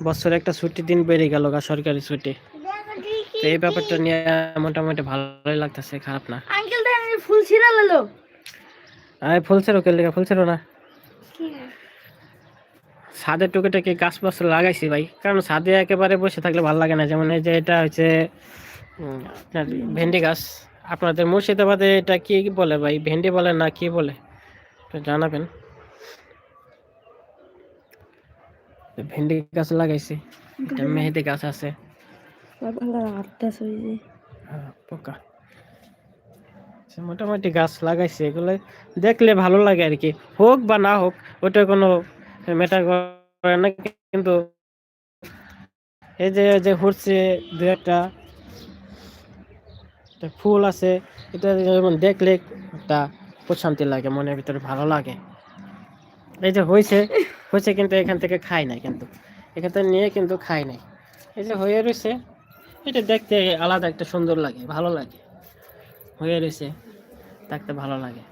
বছরে একটা ছুটির দিন বেড়ে গেল গা, সরকারি ছুটি। তো এই ব্যাপারটা নিয়ে মোটামুটি ভালোই লাগতেছে, খারাপ না। আঙ্কেল দেখেন ফুল ছিঁড়া লালো। আরে ফুলছেরও কে লেগে ফুলছেরও না, ছাদের টুকিটাকি গাছ পাছ লাগাইছি ভাই, কারণ ছাদে একেবারে বসে থাকলে ভালো লাগে না। যেমন এই যে এটা হচ্ছে আপনার ভেন্ডি গাছ। আপনাদের মুর্শিদাবাদে এটা কি বলে ভাই, ভেন্ডি বলে না কি বলে একটু জানাবেন। ভেন্ডি গাছ লাগাইছি, এটা মেহেদি গাছ আছে। পোকা মোটামুটি গাছ লাগাইছি, এগুলো দেখলে ভালো লাগে আর কি, হোক বা না হোক ওটা কোনো ম্যাটার করে না। কিন্তু এই যে যে হচ্ছে দু একটা ফুল আছে, এটা যেমন দেখলে একটা প্রশান্তি লাগে, মনের ভিতরে ভালো লাগে। এই যে হয়েছে হয়েছে কিন্তু এখান থেকে খাই নাই, কিন্তু এখান থেকে নিয়ে কিন্তু খাই নাই। এই যে হয়ে রয়েছে, এটা দেখতে আলাদা একটা সুন্দর লাগে, ভালো লাগে, হয়ে রয়েছে দেখতে ভালো লাগে।